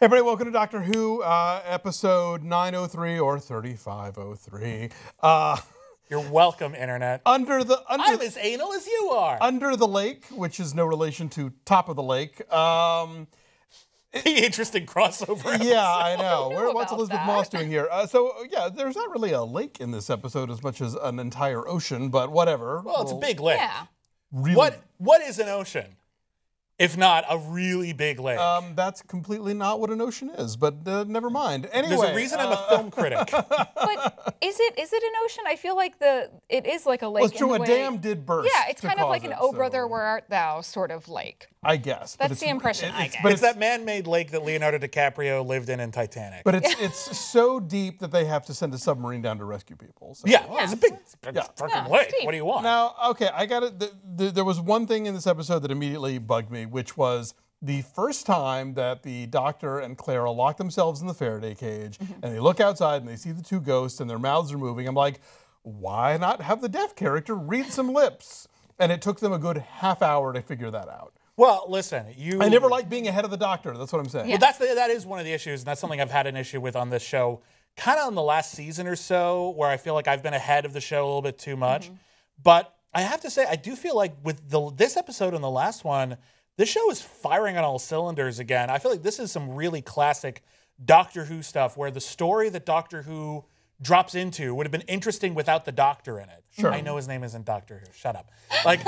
Everybody, welcome to Doctor Who, episode 903 or 3503. You're welcome, Internet. I'm as anal as you are. Under the Lake, which is no relation to Top of the Lake. The interesting crossover episode. Yeah, I know. What's Elizabeth that. Moss doing here? Yeah, there's not really a lake in this episode as much as an entire ocean, but whatever. Well, it's a big lake. Yeah. Really, What is an ocean? If not a really big lake. that's completely not what an ocean is, but never mind. Anyway, There's a reason I'm a film critic. But is it an ocean? I feel like it is like a lake. Well, it's true, in the a way. dam did burst. Yeah, it's to kind of cause like an it, "Oh so- brother, where art thou" sort of lake. I guess. That's the impression I get. But It's that man-made lake that Leonardo DiCaprio lived in Titanic. But it's so deep that they have to send a submarine down to rescue people. So. yeah, well, it's a big Yeah. fucking Yeah, lake. it's deep. What do you want? Now, okay, I got it. There was one thing in this episode that immediately bugged me, which was the first time that the Doctor and Clara lock themselves in the Faraday cage, and they look outside and they see the two ghosts and their mouths are moving. I'm like, why not have the deaf character read some lips? And it took them a good half hour to figure that out. Well, listen, I never liked being ahead of the Doctor. That's what I'm saying. Yeah. Well, that is one of the issues, and that's something I've had an issue with on this show, kind of in the last season or so, where I feel like I've been ahead of the show a little bit too much. But I have to say, I do feel like with this episode and the last one, this show is firing on all cylinders again. I feel like this is some really classic Doctor Who stuff, where the story that Doctor Who drops into would have been interesting without the Doctor in it. Sure. I know his name isn't Doctor Who. Shut up. Like,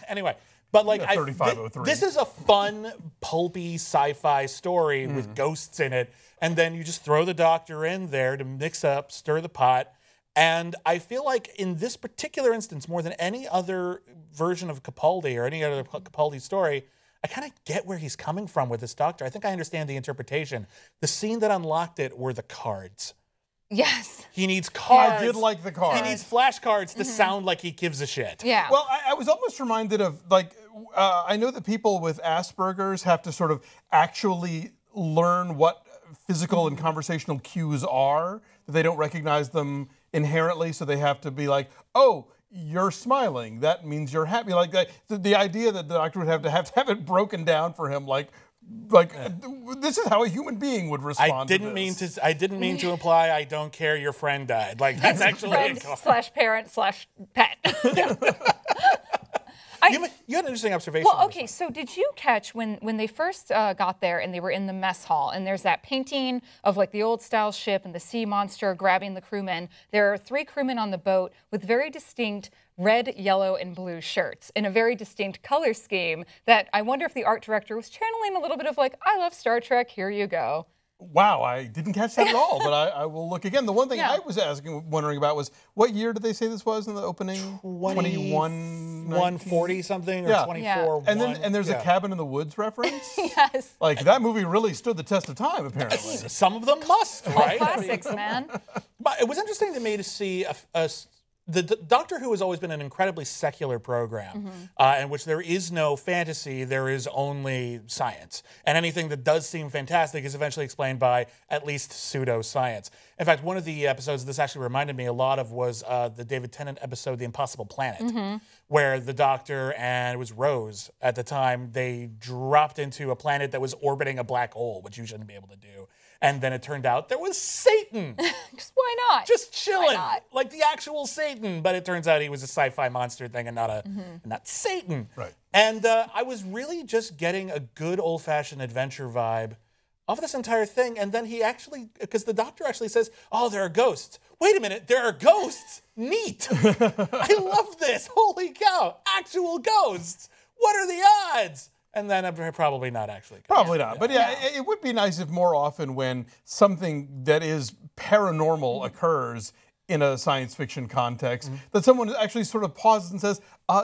anyway. But like, 3503. this is a fun, pulpy sci-fi story with ghosts in it, and then you just throw the Doctor in there to mix up, stir the pot. And I feel like in this particular instance, more than any other version of Capaldi or any other Capaldi story, I kind of get where he's coming from with this Doctor. I think I understand the interpretation. The scene that unlocked it were the cards. Yes. He needs cards. I did like the cards. He needs flashcards to sound like he gives a shit. Yeah. Well, I was almost reminded of, like, I know that people with Asperger's have to sort of actually learn what physical and conversational cues are, that they don't recognize them inherently, so they have to be like, oh, you're smiling. That means you're happy. Like the idea that the Doctor would have to have it broken down for him, like this is how a human being would respond. I didn't mean to imply I don't care your friend died. Like that's actually Friend/parent/pet. You had an interesting observation. Well, okay, so did you catch when they first got there and they were in the mess hall and there's that painting of like the old style ship and the sea monster grabbing the crewmen? There are 3 crewmen on the boat with very distinct red, yellow, and blue shirts in a very distinct color scheme that I wonder if the art director was channeling a little bit of like, I love Star Trek, here you go. Wow, I didn't catch that at all, but I will look again. The one thing I was wondering about was, what year did they say this was in the opening? 140 something or Yeah. 24. And there's a Cabin in the Woods reference? Yes. Like, that movie really stood the test of time, apparently. Some of them must, right? Classics, man. But it was interesting to me to see the Doctor Who has always been an incredibly secular program, in which there is no fantasy, there is only science. And anything that does seem fantastic is eventually explained by at least pseudoscience. In fact, one of the episodes this actually reminded me a lot of was the David Tennant episode, The Impossible Planet, where the Doctor and it was Rose at the time, they dropped into a planet that was orbiting a black hole, which you shouldn't be able to do. And then it turned out there was Satan. Why not? Just chilling, not? like the actual Satan. But it turns out he was a sci-fi monster thing and not Satan. Right. And I was really just getting a good old-fashioned adventure vibe of this entire thing. And then he actually, because the Doctor actually says, oh, there are ghosts. Wait a minute, there are ghosts? Neat. I love this. Holy cow, actual ghosts. What are the odds? And then I'm probably not actually. Probably not. But yeah, it would be nice if more often when something that is paranormal occurs in a science fiction context, that someone actually sort of pauses and says,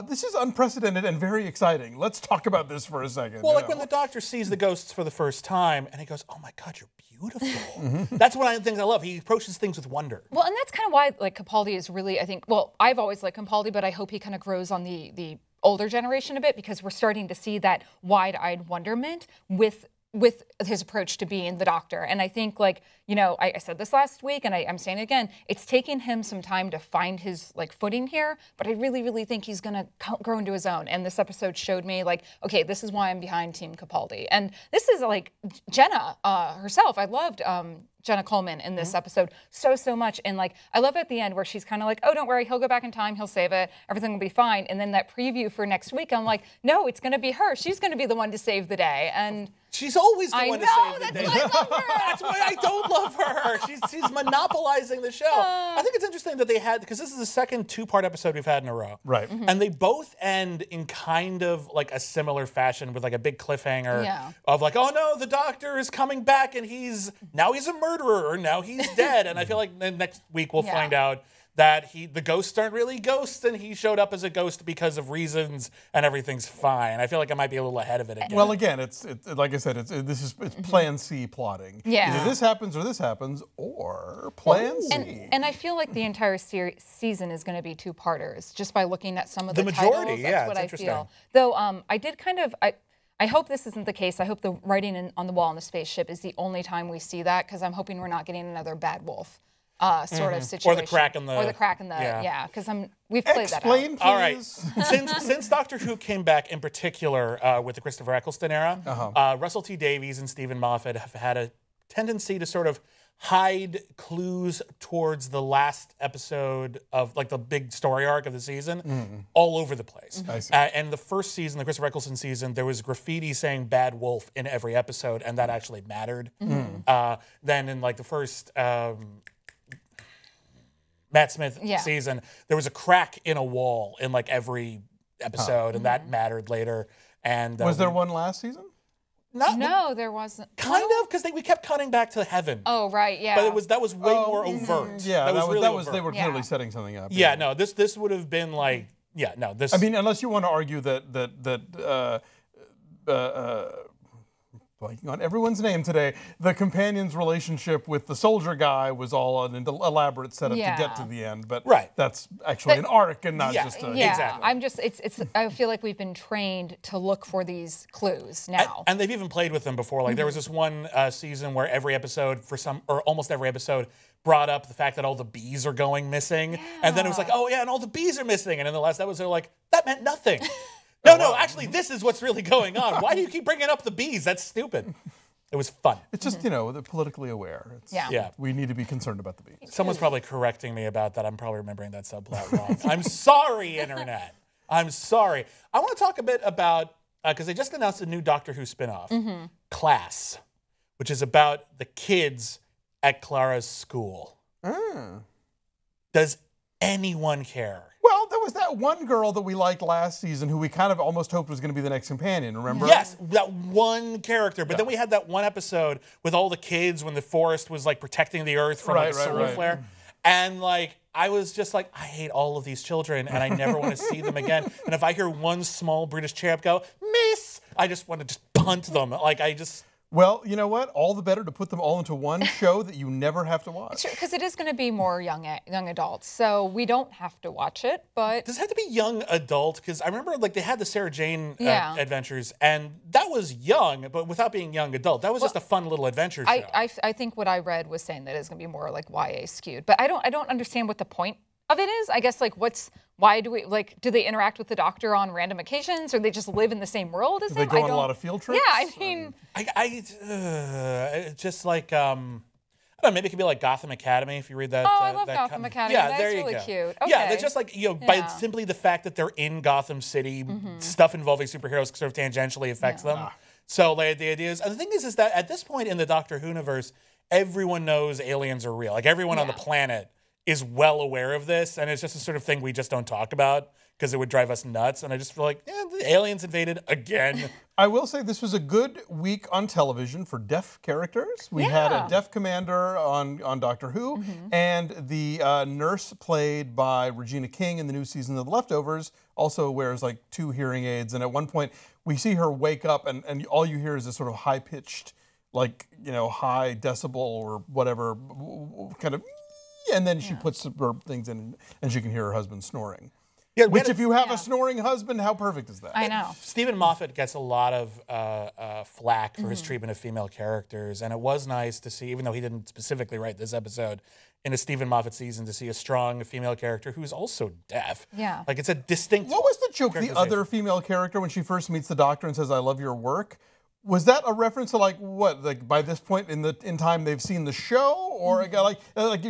this is unprecedented and very exciting. Let's talk about this for a second. Well, like when the Doctor sees the ghosts for the first time and he goes, oh my God, you're beautiful. That's one of the things I love. He approaches things with wonder. Well, and that's kind of why like Capaldi is really, I think, well, I've always liked Capaldi, but I hope he kind of grows on the older generation a bit, because we're starting to see that wide-eyed wonderment with with his approach to being the Doctor. And I think, like, you know, I said this last week, and I'm saying it again, it's taken him some time to find his, like, footing here, but I really, really think he's going to grow into his own. And this episode showed me, like, okay, this is why I'm behind Team Capaldi. And this is, like, Jenna herself. I loved Jenna Coleman in this episode so much. And, like, I love at the end where she's kind of like, oh, don't worry, he'll go back in time, he'll save it, everything will be fine. And then that preview for next week, I'm like, no, it's going to be her. She's going to be the one to save the day. And she's always the one to save the day. That's why I love her. That's why I don't love her. She's monopolizing the show. I think it's interesting that they had, because this is the second 2-part episode we've had in a row. Right. And they both end in kind of like a similar fashion with like a big cliffhanger of like, oh no, the Doctor is coming back and now he's a murderer or now he's dead. And I feel like next week we'll find out that the ghosts aren't really ghosts and he showed up as a ghost because of reasons and everything's fine. I feel like I might be a little ahead of it again. Well, again, it's like I said, it's Plan C plotting. Yeah. Either this happens or Plan C. And I feel like the entire season is going to be 2-parters just by looking at some of the majority, titles. That's what I feel. Though I did kind of. I hope this isn't the case. I hope the writing on the wall on the spaceship is the only time we see that, because I'm hoping we're not getting another Bad Wolf sort of situation. Or the crack in the... because we've played Explain, that out. please. All right. Since Doctor Who came back, in particular with the Christopher Eccleston era, Russell T Davies and Stephen Moffat have had a tendency to sort of hide clues towards the last episode of, like, the big story arc of the season all over the place. I see. And the first season, the Christopher Eccleston season, there was graffiti saying Bad Wolf in every episode, and that actually mattered. Then in, like, the first... Matt Smith season, there was a crack in a wall in like every episode, and that mattered later. And was there one last season? No, there wasn't. Kind of, because we kept cutting back to heaven. Oh, right, yeah. But that was way more overt. Yeah, that was overt. They were clearly setting something up. Yeah, no, this would have been like, this. I mean, unless you want to argue that blanking on everyone's name today, the companion's relationship with the soldier guy was all an elaborate setup to get to the end, but that's actually an arc and not just a... Exactly. I'm just, I feel like we've been trained to look for these clues now. And they've even played with them before. Like there was this one season where every episode, almost every episode, brought up the fact that all the bees are going missing. And then it was like, oh yeah, and all the bees are missing. And in the last episode, they're like, that meant nothing. No, actually, this is what's really going on. Why do you keep bringing up the bees? That's stupid. It was fun. It's just, they're politically aware. We need to be concerned about the bees. Someone's probably correcting me about that. I'm probably remembering that subplot wrong. I'm sorry, Internet. I'm sorry. I want to talk a bit about, because they just announced a new Doctor Who spinoff, Class, which is about the kids at Clara's school. Does anyone care? Well, there was that one girl that we liked last season who we kind of almost hoped was going to be the next companion, remember? Yes, that one character. But then we had that one episode with all the kids when the forest was like protecting the earth from solar flare. And like, I was just like, I hate all of these children and I never want to see them again. And if I hear one small British champ go, miss, I just want to just punt them. Like, Well, you know what? All the better to put them all into one show that you never have to watch. Because it is going to be more young adults, so we don't have to watch it. But does it have to be young adult? Because I remember like they had the Sarah Jane adventures, and that was young, but without being young adult. That was just a fun little adventure show. I think what I read was saying that it's going to be more like YA skewed, but I don't understand what the point of it is. I guess like why do we do they interact with the Doctor on random occasions, or they just live in the same world as him? They go on a lot of field trips. Yeah, I mean, just like I don't know, maybe it could be like Gotham Academy if you read that. Oh, I love Gotham Academy. Yeah, that's really cute. Okay. Yeah, they're just like by simply the fact that they're in Gotham City, stuff involving superheroes sort of tangentially affects them. So like the idea is, and the thing is that at this point in the Doctor Who universe, everyone knows aliens are real. Like everyone on the planet is well aware of this, and it's just a sort of thing we just don't talk about because it would drive us nuts. And I just feel like, the aliens invaded again. I will say this was a good week on television for deaf characters. We had a deaf commander on Doctor Who, and the nurse played by Regina King in the new season of The Leftovers also wears like 2 hearing aids. And at one point, we see her wake up, and all you hear is this sort of high-pitched, high decibel or whatever kind of. And then she puts her things in, and she can hear her husband snoring. Yeah, Which, if you have a snoring husband, how perfect is that? I know. Stephen Moffat gets a lot of flack for his treatment of female characters, and it was nice to see, even though he didn't specifically write this episode, in a Stephen Moffat season, to see a strong female character who's also deaf. Yeah. Like, it's a distinct. What was the joke? The other female character, when she first meets the doctor and says, "I love your work," was that a reference to like what? Like by this point in time they've seen the show, or like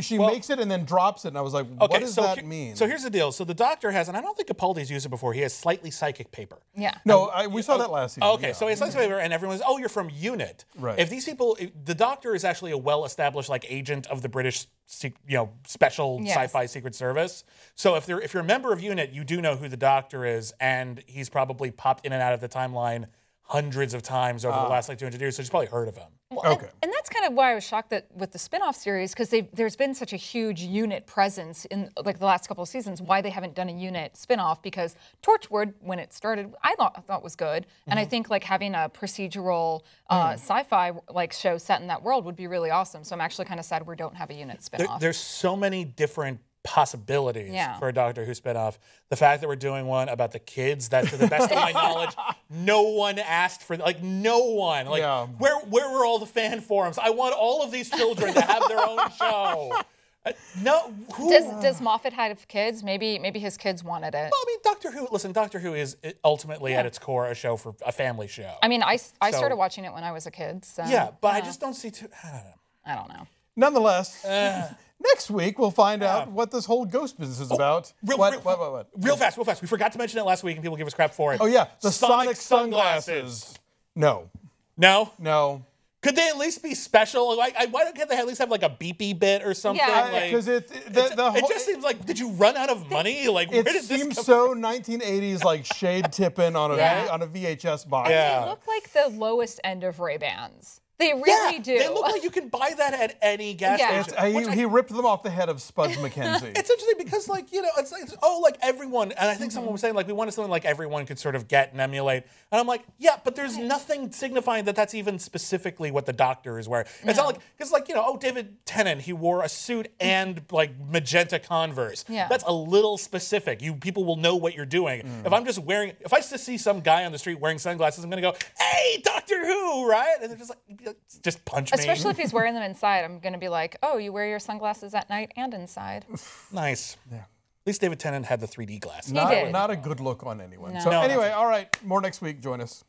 she makes it and then drops it, and I was like, what does that mean? So here's the deal. So the doctor has, and I don't think Capaldi's used it before. He has slightly psychic paper. Yeah. No, we saw that last season. Okay, so he has slightly paper, and everyone's, oh, you're from UNIT. Right. If these people, the doctor is actually a well-established like agent of the British, special sci-fi secret service. So if you're a member of UNIT, you do know who the doctor is, and he's probably popped in and out of the timeline hundreds of times over the last 200 years, so she's probably heard of him. Well, okay. And that's kind of why I was shocked that with the spin-off series, because there's been such a huge UNIT presence in like the last couple of seasons, why they haven't done a UNIT spin-off, because Torchwood, when it started, I thought was good. And I think like having a procedural sci-fi like show set in that world would be really awesome. So I'm actually kind of sad we don't have a UNIT spin-off. There's so many different possibilities for a Doctor Who spinoff. The fact that we're doing one about the kids, that to the best of my knowledge, no one asked for, like no one. Like where were all the fan forums? I want all of these children to have their own show. No. Does Moffat have kids? Maybe his kids wanted it. Well, I mean, Doctor Who. Listen, Doctor Who is ultimately at its core a family show. I mean, I started watching it when I was a kid. So, yeah, but I just don't see too. I don't know. Nonetheless. Next week, we'll find out what this whole ghost business is about. Real fast. We forgot to mention it last week, and people give us crap for it. Oh, yeah. The Sonic sunglasses. No. No? No. Could they at least be special? Like, why can't they at least have like a beepy bit or something? Yeah, because it just seems like, did you run out of money? Like, where did this come from? It seems so 1980s, like shade tipping on a VHS box. Yeah. They look like the lowest end of Ray-Bans. They really do. They look like you can buy that at any gas station. He ripped them off the head of Spuds MacKenzie. It's interesting because, like, it's like everyone, and I think someone was saying, like, we wanted something like everyone could sort of get and emulate. And I'm like, yeah, but there's nothing signifying that that's even specifically what the Doctor is wearing. It's not like, because, like, David Tennant, he wore a suit and, like, magenta Converse. Yeah. That's a little specific. People will know what you're doing. If I'm just if I just see some guy on the street wearing sunglasses, I'm going to go, hey, Doctor Who, right? And they're just like, just punch me. Especially if he's wearing them inside. I'm going to be like, oh, you wear your sunglasses at night and inside. Nice. Yeah. At least David Tennant had the 3D glasses. Not a good look on anyone. No. So anyway, all right, more next week. Join us.